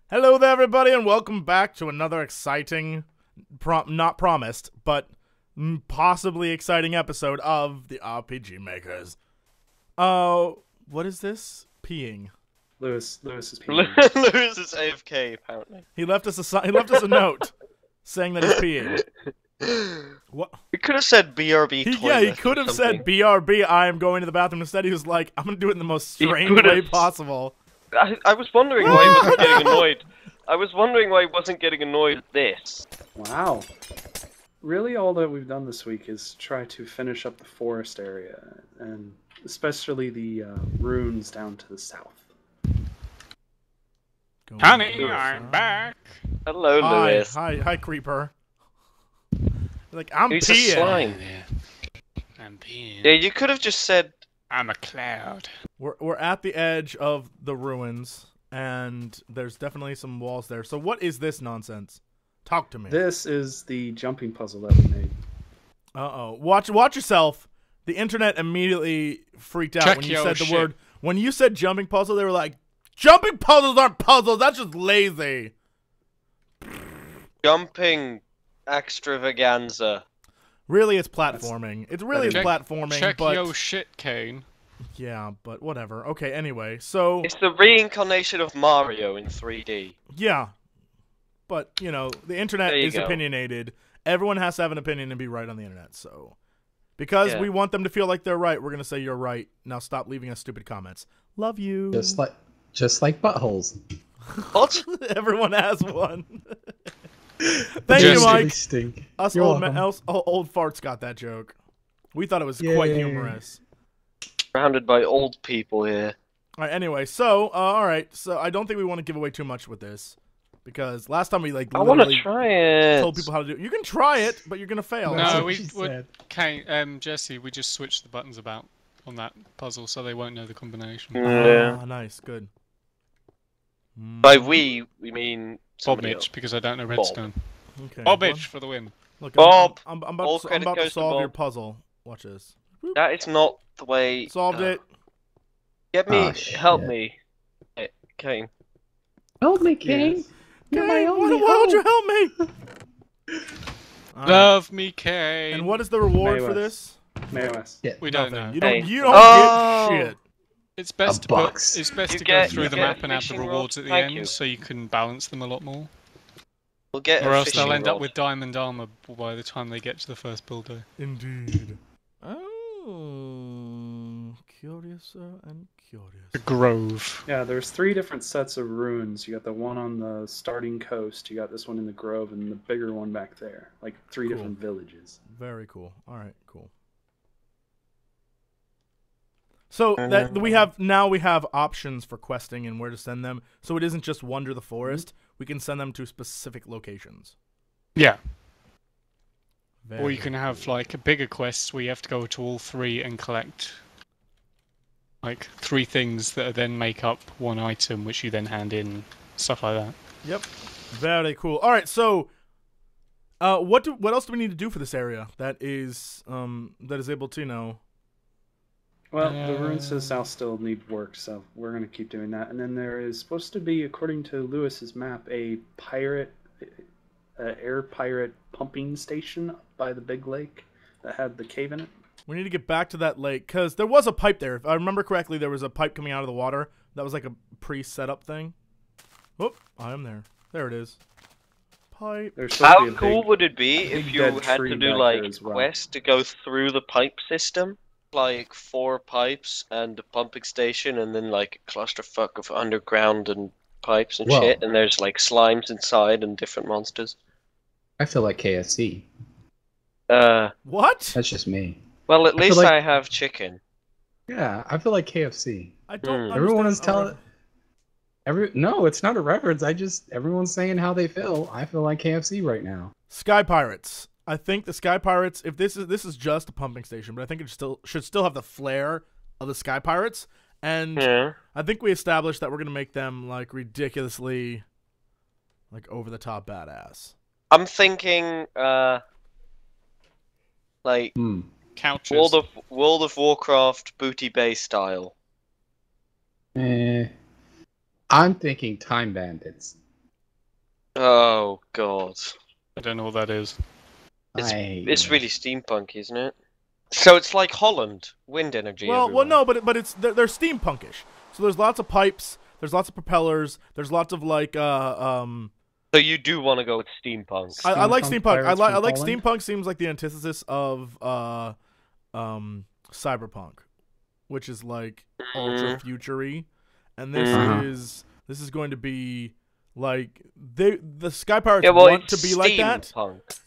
Hello there, everybody, and welcome back to another exciting, not promised, but possibly exciting episode of the RPG Makers. What is this? Peeing. Lewis is peeing. Lewis is AFK, apparently. He left us a note saying that he's peeing. What? He could have said BRB toilet. Yeah, he could have said BRB. I am going to the bathroom. Instead, he was like, "I'm gonna do it in the most strange way possible." I was wondering why he wasn't getting annoyed. I was wondering why he wasn't getting annoyed at this. Wow. Really, all that we've done this week is try to finish up the forest area, and especially the ruins down to the south. Honey, I'm back. Hello, Lewis. Hi, Creeper. Like, I'm He's peeing. a slime. I'm peeing. Yeah, you could have just said... I'm a cloud. We're at the edge of the ruins, and there's definitely some walls there. So what is this nonsense? Talk to me. This is the jumping puzzle that we made. Uh-oh. Watch yourself. The internet immediately freaked out when you said the word. When you said jumping puzzle, they were like, jumping puzzles aren't puzzles, that's just lazy. Jumping extravaganza. Really, it's platforming. It's platforming, Check but... your shit, Kane. Yeah, but whatever. Okay, anyway, so... It's the reincarnation of Mario in 3D. Yeah. But, you know, the internet is opinionated. Everyone has to have an opinion and be right on the internet, so... Because we want them to feel like they're right, we're going to say you're right. Now stop leaving us stupid comments. Love you. Just like buttholes. What? Everyone has one. Thank you, Mike. Stink. Us old farts got that joke. We thought it was quite humorous. Surrounded by old people here. All right. Anyway, so all right. So I don't think we want to give away too much with this because last time we I want to try it. Told people how to do it. You can try it, but you're gonna fail. No, Jesse, we just switched the buttons about on that puzzle, so they won't know the combination. Yeah. Nice. Good. By we mean Bobbage, because I don't know redstone. Okay. Bobbage for the win. Look, Bob. I'm about to solve your puzzle. Watch this. That is not the way. Solved it. Get me, help me, Kane. Help me, Kane. Yes. Kane, why would you help me? Love me, Kane. And what is the reward for this? Mayos. Yeah. We don't know. You don't get shit. It's best to go through the map and have the rewards at the end, so you can balance them a lot more. We'll get or else they'll end up with diamond armor by the time they get to the first build day. Indeed. Oh, curiouser and curious. The Grove. Yeah, there's 3 different sets of ruins. You got the one on the starting coast, you got this one in the Grove, and the bigger one back there. Like 3 different villages. Very cool. All right, cool. So that we have options for questing and where to send them. So it isn't just wander the forest. We can send them to specific locations. Yeah. Very or you can have like a bigger quest where you have to go to all 3 and collect like 3 things that then make up one item, which you then hand in, stuff like that. Yep. Very cool. All right, so what else do we need to do for this area that is able to, you know? Well, the ruins to the south still need work, so we're going to keep doing that. And then there is supposed to be, according to Lewis's map, a air pirate pumping station by the big lake that had the cave in it. We need to get back to that lake, because there was a pipe there. If I remember correctly, there was a pipe coming out of the water. That was like a pre-set-up thing. Oh, I am there. There it is. Pipe. How cool would it be if you had to do, like, quests to go through the pipe system? Like 4 pipes and a pumping station, and then like a clusterfuck of underground and pipes and shit, and there's like slimes inside and different monsters. I feel like KFC. What? That's just me. Well, at least I have chicken. Yeah, I feel like KFC. I don't. Everyone is telling. No, it's not a reference. Everyone's saying how they feel. I feel like KFC right now. Sky Pirates. I think the Sky Pirates, if this is just a pumping station, but I think it should still have the flair of the Sky Pirates. And I think we established that we're gonna make them like ridiculously, like over the top badass. I'm thinking, like couches. World of Warcraft booty bay style. I'm thinking Time Bandits. Oh god. I don't know what that is. It's really steampunk, isn't it? So it's like Holland, wind energy. Well, no, but it's they're steampunkish. So there's lots of pipes, there's lots of propellers, there's lots of like So you do want to go with steampunk? I like steampunk. I like steampunk. Seems like the antithesis of cyberpunk, which is like ultra futury, and this is going to be like the Sky Pirates want to be like that.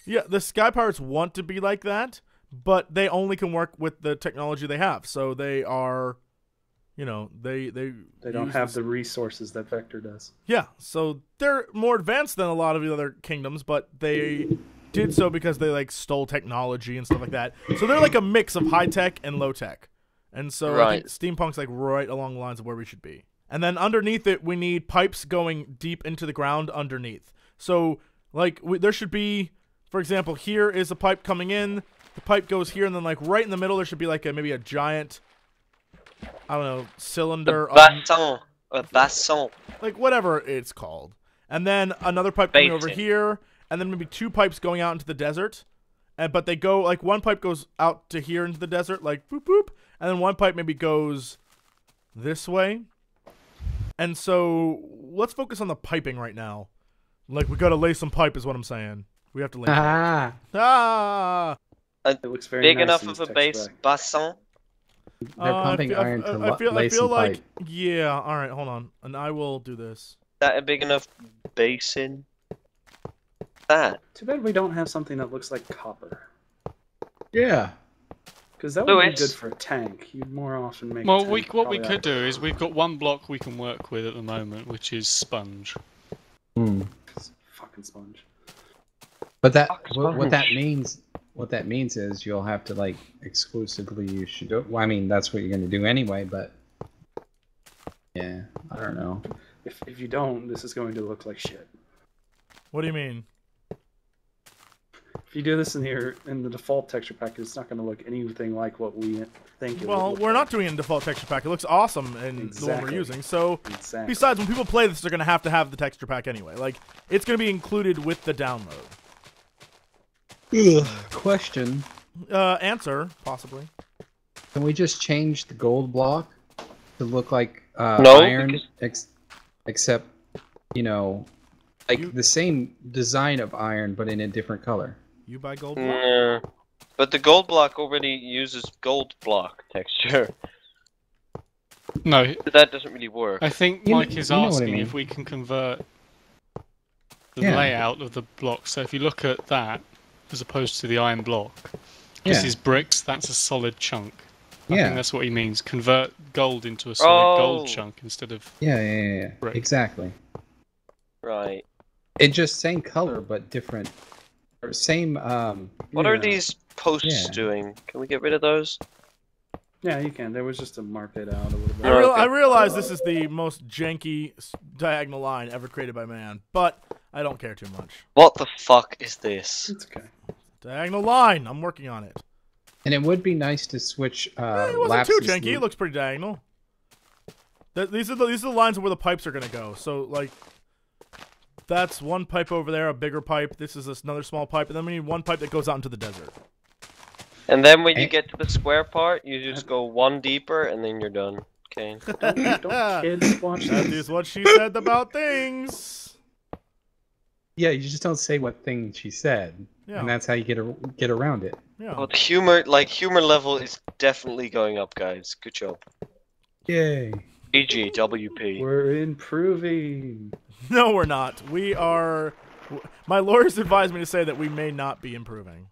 Yeah, the Sky Pirates want to be like that, but they only can work with the technology they have. So they are, you know, they don't have the resources that Vector does. Yeah, so they're more advanced than a lot of the other kingdoms, but they did so because they like stole technology and stuff like that. So they're like a mix of high tech and low tech, and so I think steampunk's like right along the lines of where we should be. And then underneath it, we need pipes going deep into the ground underneath. So like there should be, for example, here is a pipe coming in. The pipe goes here, and then like right in the middle, there should be like maybe a giant, I don't know, cylinder. A bassin. Like whatever it's called. And then another pipe coming over here, and then maybe two pipes going out into the desert. But they go, like one pipe goes out to here into the desert, like boop boop. And then one pipe maybe goes this way. And so let's focus on the piping right now. Like we gotta lay some pipe is what I'm saying. We have to lay pipe. It looks very big nice enough of a base bassin. They're pumping iron to lay I feel some like pipe. yeah. All right, hold on, and I will do this. Is that a big enough basin? That. Too bad we don't have something that looks like copper. Yeah. Because that would be good for a tank. You'd more often make. Well, what we could do is we've got one block we can work with at the moment, which is sponge. Fucking sponge. But that what that means is you'll have to like exclusively use Shadow. Well, I mean that's what you're going to do anyway. But yeah, I don't know. If you don't, this is going to look like shit. What do you mean? If you do this in the default texture pack, it's not going to look anything like what we think it would look we're not doing it in default texture pack. It looks awesome in the one we're using. So, besides, when people play this, they're going to have the texture pack anyway. Like, it's going to be included with the download. Question. Answer, possibly. Can we just change the gold block to look like no, iron, except, you know, like the same design of iron, but in a different color? You buy gold block? But the gold block already uses gold block texture. No. That doesn't really work. I think Mike is asking if we can convert the layout of the block. So if you look at that, as opposed to the iron block, this is bricks, that's a solid chunk. I think that's what he means. Convert gold into a solid gold chunk instead of brick. Exactly. Right. It just same color but different, or same. What are these posts doing? Can we get rid of those? Yeah, you can. There was just to mark it out a little bit. I realize this is the most janky diagonal line ever created by man, but I don't care too much. What the fuck is this? It's okay. Diagonal line. I'm working on it. And it would be nice to switch. It wasn't too janky. It looks pretty diagonal. These are the lines where the pipes are gonna go. So like. That's one pipe over there, a bigger pipe. This is another small pipe, and then we need one pipe that goes out into the desert. And then when you get to the square part, you just go one deeper, and then you're done. Okay. Don't kids watch that is what she said about things. Yeah, you just don't say what thing she said, and that's how you get around it. Yeah. Well, the humor level is definitely going up, guys. Good job. Yay. GGWP. We're improving. No, we're not. We are. My lawyers advised me to say that we may not be improving.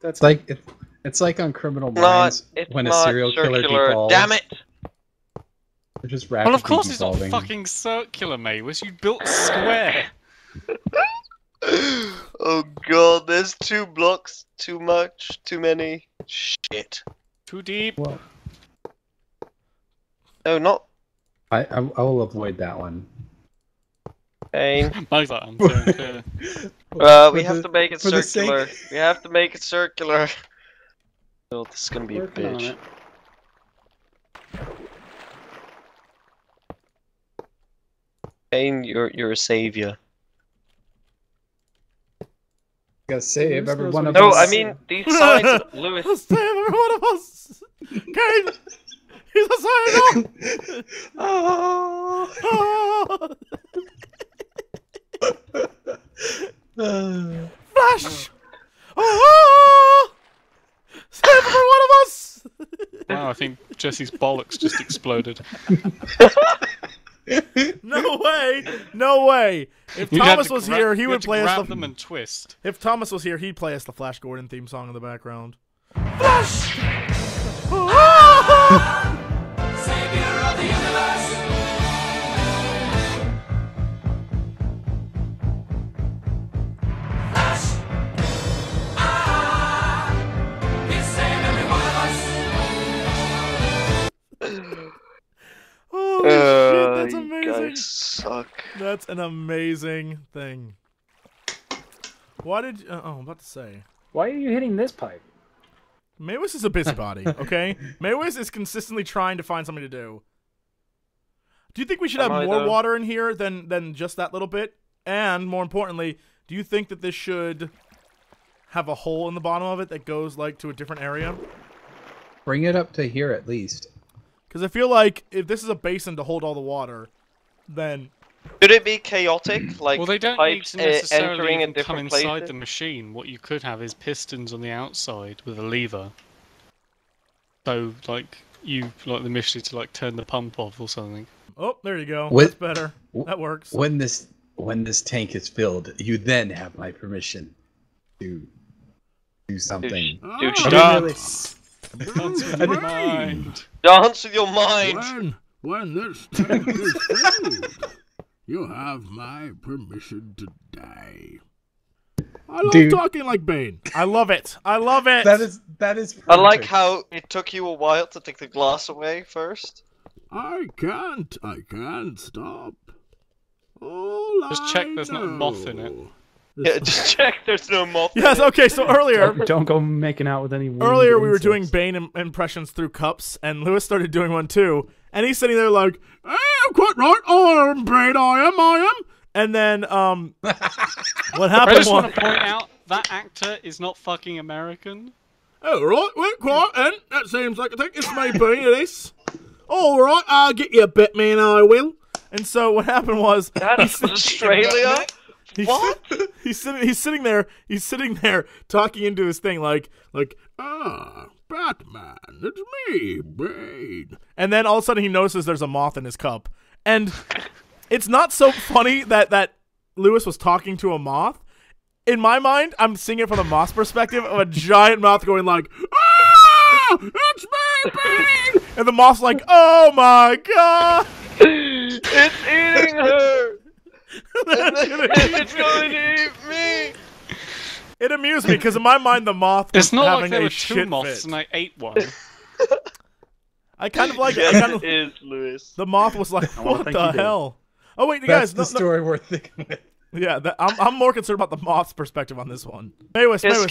That's like it's like on Criminal Minds when a serial killer devolves. Damn it! They're just well, of course it's not fucking circular, mate. Was you built square? Oh god, there's 2 blocks. Too much. Too many. Shit. Too deep. Well, no, not. I will avoid that one. Pain. Like that. We have to make it circular. We have to make it circular. Oh, this is gonna be a bitch. Bane, you're a savior. Gotta save every one of us. No, us. I mean these sides, Lewis. Save every one of us. Kane, he's a savior. Flash. Save every one of us. Wow, I think Jesse's bollocks just exploded. No way! No way! If Thomas was here, he would play us grab them and twist. If Thomas was here, he'd play us the Flash Gordon theme song in the background. Flash! Savior of the universe. Flash! He saved every one of us. Holy shit, that's amazing. You guys suck. That's an amazing thing. Why did you... I'm about to say. Why are you hitting this pipe? Maywis is a busybody, okay? Maywis is consistently trying to find something to do. Do you think we should have more water in here than just that little bit? And, more importantly, do you think that this should have a hole in the bottom of it that goes, like, to a different area? Bring it up to here at least. Because I feel like if this is a basin to hold all the water, then... Should it be chaotic? Like, well, they don't need to necessarily in come inside places? the machine. What you could have is pistons on the outside with a lever. So, like, you like the mission to like turn the pump off or something. Oh, there you go. That's better. That works. When this tank is filled, you then have my permission to do something. Dance with your mind. Dance with your mind. When this tank is filled, you have my permission to die. I love talking like Bane. I love it. I love it. That is perfect. I like how it took you a while to take the glass away first. I can't stop. All just check there's not a moth in it. Yeah, just check there's no moth. Yes, okay, so earlier... Don't go making out with any Earlier we were doing Bane impressions through cups, and Lewis started doing one too, and he's sitting there like, hey, I'm quite right, I am Bane, I am. And then, what happened I just want to point out, that actor is not fucking American. Oh, right, wait, quiet then. That seems like I think it's my Bane, it is. All right, I'll get you a bit, man, I will. And so what happened was... That's Australia? What? He's sitting there talking into his thing like, Batman, it's me, Bane. And then all of a sudden he notices there's a moth in his cup. And it's not so funny that Lewis was talking to a moth. In my mind, I'm seeing it from the moth's perspective of a giant moth going like, ah, it's me, Bane. And the moth's like, oh my god. It's eating her. It's going to eat me! It amused me because in my mind the moth was it's not having like there a were shit two moths fit. and I ate one. I kind of like it. Is Lewis. The moth was like, "What the hell?" Oh wait, you guys, that's the story worth thinking with. Yeah, I'm more concerned about the moth's perspective on this one. Maywis, you're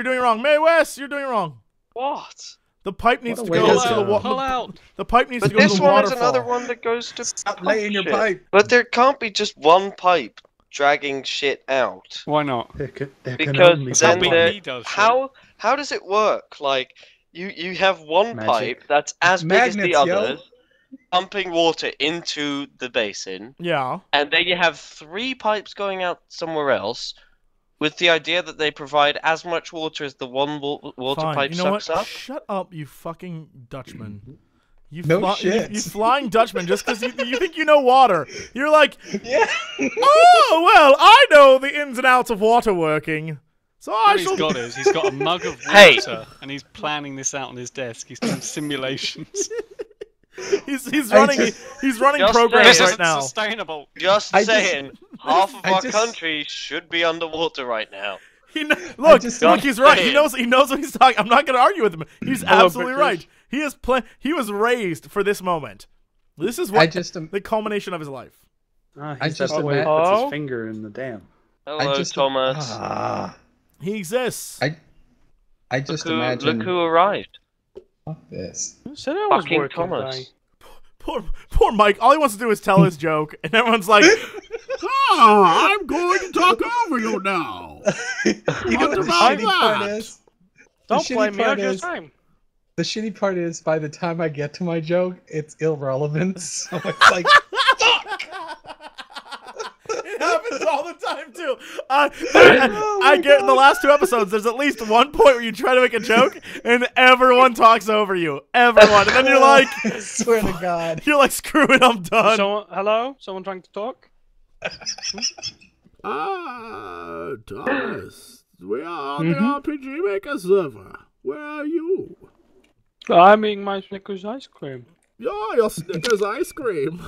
doing it wrong. Maywis, you're doing it wrong. What? The pipe needs to go to the water. Pull out. The pipe needs to go to the waterfall. waterfall. This one is another one that goes to Stop laying your pipe. But there can't be just one pipe dragging shit out. Why not? Because then how does it work? Like you have one pipe that's as big as the others, pumping water into the basin. Yeah. And then you have 3 pipes going out somewhere else, with the idea that they provide as much water as the one water pipe sucks up. Shut up, you fucking Dutchman. You flying Dutchman, just because you think you know water. You're like, yeah. Oh, well, I know the ins and outs of water working. So he's got a mug of water, and he's planning this out on his desk. He's doing simulations. He's running programs right now. Sustainable. Just saying, half of our country should be underwater right now. Look, he's right. He knows what he's talking. I'm not going to argue with him. He's absolutely right. He was raised for this moment. This is what the culmination of his life. He just puts his finger in the dam. Hello, Thomas. He exists. I just imagine. Look who arrived. Fuck this. Fucking Thomas. Poor Mike. All he wants to do is tell his joke, and everyone's like, I'm going to talk over you now. You know what the shitty part is? Don't blame me on your time. The shitty part is, by the time I get to my joke, it's irrelevant. So it's like, fuck! It happens all the time, too. I get in the last 2 episodes, there's at least one point where you try to make a joke, and everyone talks over you. Everyone. And then you're like... I swear to God. You're like, screw it, I'm done. Hello? Someone trying to talk? Thomas. We are on the RPG Maker server. Where are you? I'm eating my Snickers ice cream. Yeah, your Snickers ice cream.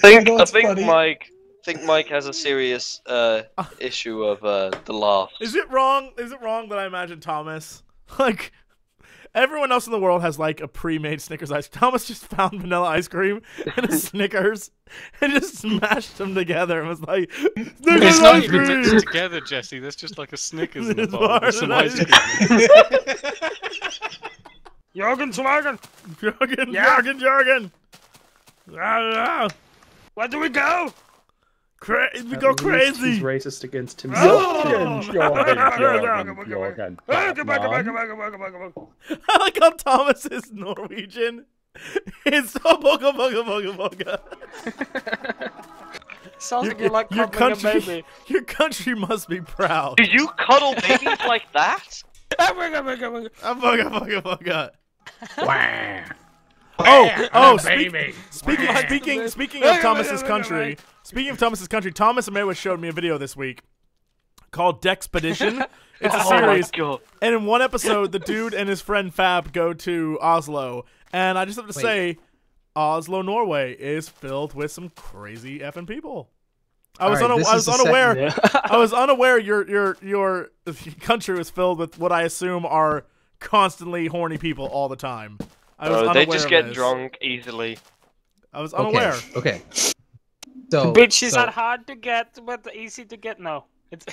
I think Mike has a serious issue of the laugh. Is it wrong that I imagine Thomas, like, everyone else in the world has like a pre-made Snickers ice cream. Thomas just found vanilla ice cream and a Snickers and just smashed them together and was like, it's not even together, Jesse. There's just like a Snickers in the bowl with some ice cream. Jorgen. Where do we go? We go crazy. He's racist against himself. Jorgen. I like how Thomas is Norwegian. It's so boga. Sounds like you like cuddling a baby. Your country must be proud. Do you cuddle babies like that? Boga. Speaking of Thomas's country, Thomas Amewa showed me a video this week called Dexpedition. It's a series, and in one episode, the dude and his friend Fab go to Oslo, and I just have to say, Oslo, Norway, is filled with some crazy effing people. I was unaware your country was filled with what I assume are constantly horny people all the time. They just get drunk easily. I was unaware. Okay. So bitches are hard to get, but easy to get. No, it's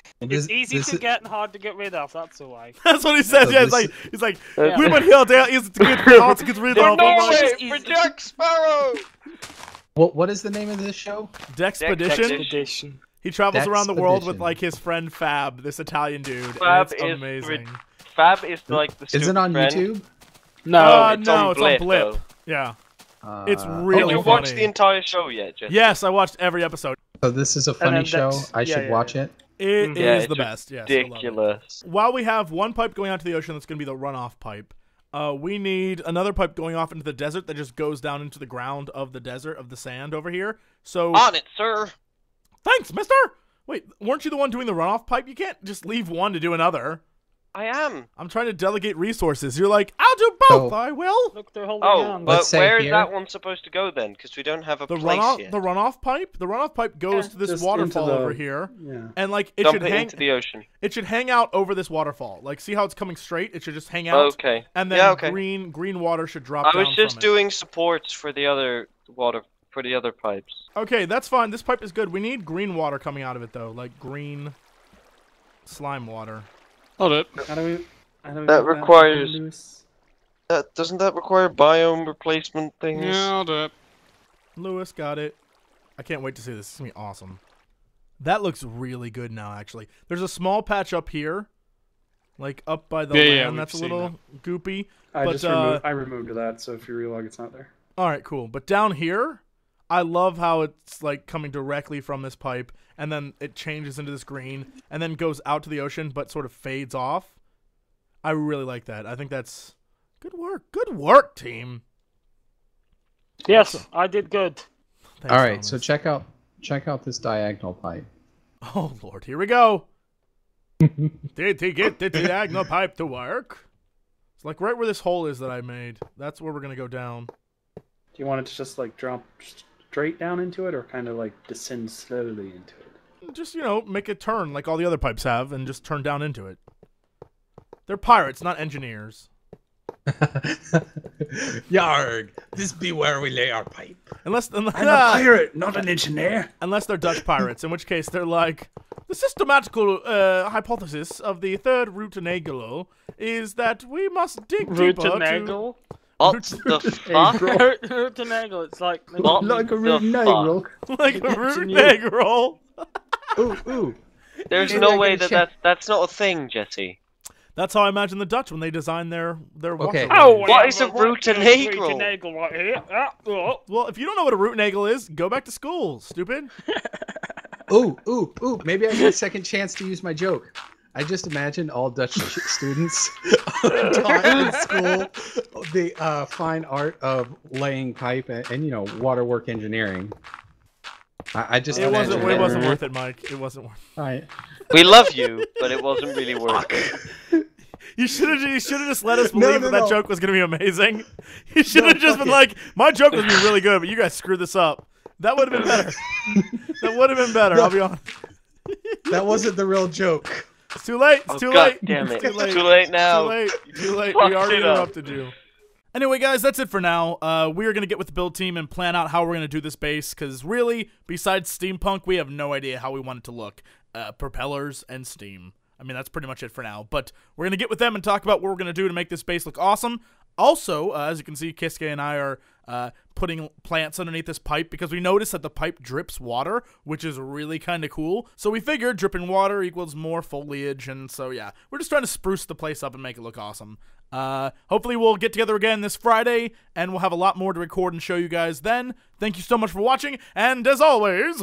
easy to get and hard to get rid of. That's why. That's what he says. So yeah, he's like, women here they are easy to get rid of. For Jack Sparrow. What is the name of this show? Dexpedition. He travels around the world with like his friend Fab, this Italian dude. Fab and it's amazing. Fab is like the stupid Is it on friend. YouTube? No, it's on Blip. Though. Yeah. It's really funny. Have you watched the entire show yet, Jesse? Yes, I watched every episode. So this is a funny show. I should watch it. It is the best. Yes, ridiculous. While we have one pipe going out to the ocean, that's going to be the runoff pipe. We need another pipe going off into the desert that just goes down into the ground of the desert of the sand over here. So on it, sir. Thanks, mister. Wait, weren't you the one doing the runoff pipe? You can't just leave one to do another. I am. I'm trying to delegate resources. You're like, I'll do both. I will. Look, they're holding on. But where is that one supposed to go then? Because we don't have a place yet. The runoff pipe goes to this waterfall over here, and like it Dump should it hang into the ocean. It should hang out over this waterfall. Like, see how it's coming straight? It should just hang out. Okay. And then green water should drop down. I was just doing supports for the other water. For the other pipes. Okay, that's fine. This pipe is good. We need green water coming out of it, though. Like green slime water. Hold it. That requires... Doesn't that require biome replacement things? Yeah, I'll do it. Lewis got it. I can't wait to see this. This is going to be awesome. That looks really good now, actually. There's a small patch up here. Like, up by the land. That's a little goopy. I removed that, so if you relog, it's not there. Alright, cool. But down here... I love how it's like coming directly from this pipe, and then it changes into this green, and then goes out to the ocean, but sort of fades off. I really like that. I think that's good work. Good work, team. Yes, I did good. Thanks, all right, Thomas. So check out this diagonal pipe. Oh Lord, here we go. Did he get the diagonal pipe to work? It's like right where this hole is that I made. That's where we're gonna go down. Do you want it to just like drop straight down into it, or kind of like descend slowly into it? Just, make a turn like all the other pipes have, and just turn down into it. They're pirates, not engineers. Yarg, this be where we lay our pipe. I'm a pirate, not an engineer. Unless they're Dutch pirates, in which case they're like, The systematical hypothesis of the third Rutenagel is that we must dig deeper Rutenagel? What the fuck? Rutenagel, it's like... Like a Rutenagel. Like a Rutenagel. Ooh. There's no way that's not a thing, Jesse. That's how I imagine the Dutch when they design their Okay. Oh, what is a Rutenagel? Rutenagel right here. Well, if you don't know what a Rutenagel is, go back to school, stupid. Ooh. Maybe I get a second chance to use my joke. I just imagine all Dutch students taught in school the fine art of laying pipe and waterwork engineering. I just it wasn't worth it, Mike. It wasn't worth it. We love you, but it wasn't really worth it. You should have just let us believe that joke was going to be amazing. You should have just been like, my joke was going to be really good, but you guys screwed this up. That would have been better. That would have been better, I'll be honest. That wasn't the real joke. It's too late. It's too God late. Damn it. It's too late now. Too late. We already interrupted you. Anyway, guys, that's it for now. We are going to get with the build team and plan out how we're going to do this base, because really, besides steampunk, we have no idea how we want it to look. Propellers and steam. I mean, that's pretty much it for now. But we're going to get with them and talk about what we're going to do to make this base look awesome. Also, as you can see, Kiske and I are putting plants underneath this pipe because we noticed that the pipe drips water, which is really kind of cool. So we figured dripping water equals more foliage, and so yeah, we're just trying to spruce the place up and make it look awesome. Hopefully we'll get together again this Friday, and we'll have a lot more to record and show you guys then. Thank you so much for watching, and as always,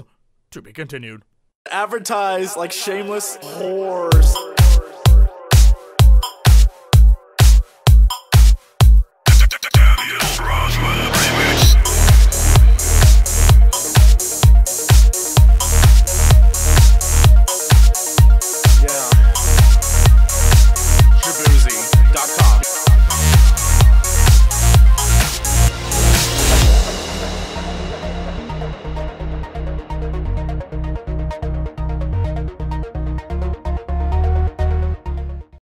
to be continued. Advertise like shameless whores.